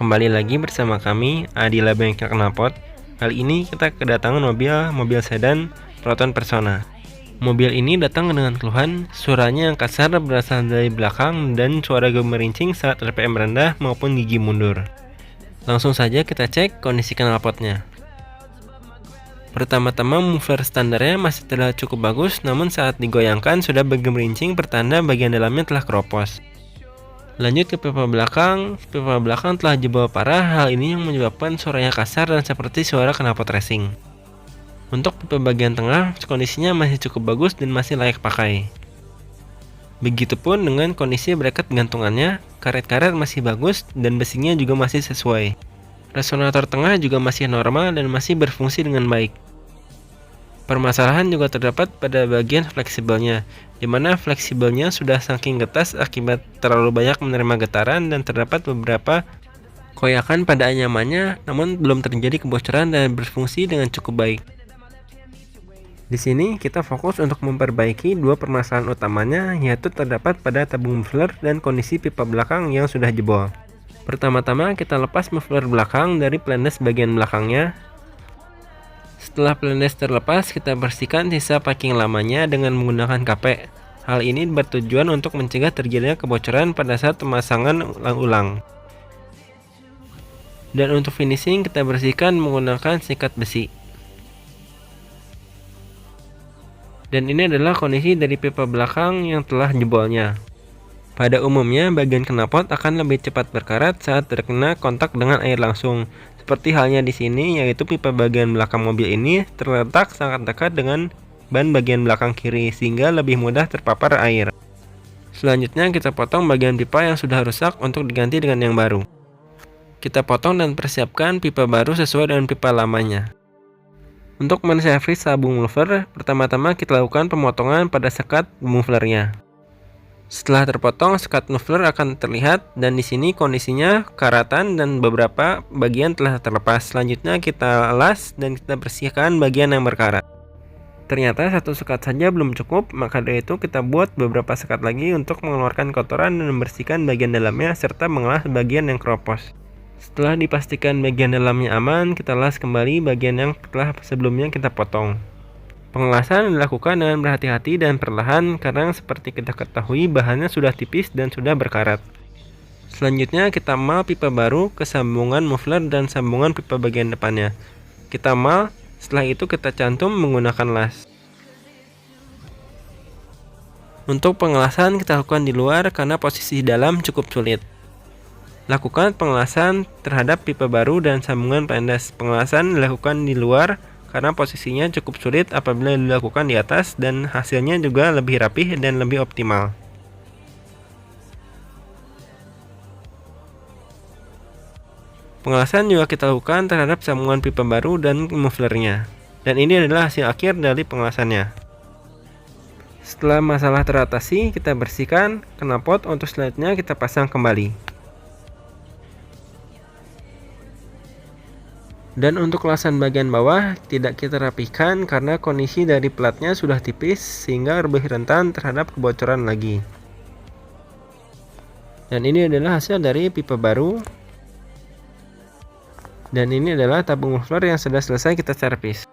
Kembali lagi bersama kami Adila Bengkel Knalpot. Kali ini kita kedatangan mobil sedan Proton Persona. Mobil ini datang dengan keluhan suaranya yang kasar berasal dari belakang dan suara gemerincing saat RPM rendah maupun gigi mundur. Langsung saja kita cek kondisi knalpotnya. Pertama-tama muffler standarnya masih terlihat cukup bagus, namun saat digoyangkan sudah bergemerincing pertanda bagian dalamnya telah keropos. Lanjut ke pipa belakang telah jebol parah. Hal ini yang menyebabkan suaranya kasar dan seperti suara knalpot racing. Untuk pipa bagian tengah, kondisinya masih cukup bagus dan masih layak pakai. Begitupun dengan kondisi bracket gantungannya, karet-karet masih bagus dan besinya juga masih sesuai. Resonator tengah juga masih normal dan masih berfungsi dengan baik. Permasalahan juga terdapat pada bagian fleksibelnya, di mana fleksibelnya sudah saking getas akibat terlalu banyak menerima getaran dan terdapat beberapa koyakan pada anyamannya, namun belum terjadi kebocoran dan berfungsi dengan cukup baik. Di sini kita fokus untuk memperbaiki dua permasalahan utamanya, yaitu terdapat pada tabung muffler dan kondisi pipa belakang yang sudah jebol. Pertama-tama kita lepas muffler belakang dari plendes bagian belakangnya. Setelah plendes terlepas, kita bersihkan sisa packing lamanya dengan menggunakan KP. Hal ini bertujuan untuk mencegah terjadinya kebocoran pada saat pemasangan ulang. Dan untuk finishing kita bersihkan menggunakan sikat besi. Dan ini adalah kondisi dari pipa belakang yang telah jebolnya. Pada umumnya, bagian knalpot akan lebih cepat berkarat saat terkena kontak dengan air langsung. Seperti halnya di sini, yaitu pipa bagian belakang mobil ini terletak sangat dekat dengan ban bagian belakang kiri, sehingga lebih mudah terpapar air. Selanjutnya kita potong bagian pipa yang sudah rusak untuk diganti dengan yang baru. Kita potong dan persiapkan pipa baru sesuai dengan pipa lamanya. Untuk menservis tabung muffler, pertama-tama kita lakukan pemotongan pada sekat mufflernya. Setelah terpotong, sekat muffler akan terlihat dan di sini kondisinya karatan dan beberapa bagian telah terlepas. Selanjutnya kita las dan kita bersihkan bagian yang berkarat. Ternyata satu sekat saja belum cukup, maka dari itu kita buat beberapa sekat lagi untuk mengeluarkan kotoran dan membersihkan bagian dalamnya serta mengelas bagian yang keropos. Setelah dipastikan bagian dalamnya aman, kita las kembali bagian yang telah sebelumnya kita potong. Pengelasan dilakukan dengan berhati-hati dan perlahan karena seperti kita ketahui bahannya sudah tipis dan sudah berkarat. Selanjutnya kita mal pipa baru ke sambungan muffler dan sambungan pipa bagian depannya. Kita mal, setelah itu kita cantum menggunakan las. Untuk pengelasan kita lakukan di luar karena posisi dalam cukup sulit. Lakukan pengelasan terhadap pipa baru dan sambungan plendes. Pengelasan dilakukan di luar karena posisinya cukup sulit apabila dilakukan di atas dan hasilnya juga lebih rapih dan lebih optimal. Pengelasan juga kita lakukan terhadap sambungan pipa baru dan mufflernya. Dan ini adalah hasil akhir dari pengelasannya. Setelah masalah teratasi, kita bersihkan knalpot untuk selanjutnya kita pasang kembali. Dan untuk lasan bagian bawah tidak kita rapihkan karena kondisi dari platnya sudah tipis sehingga lebih rentan terhadap kebocoran lagi. Dan ini adalah hasil dari pipa baru. Dan ini adalah tabung muffler yang sudah selesai kita servis.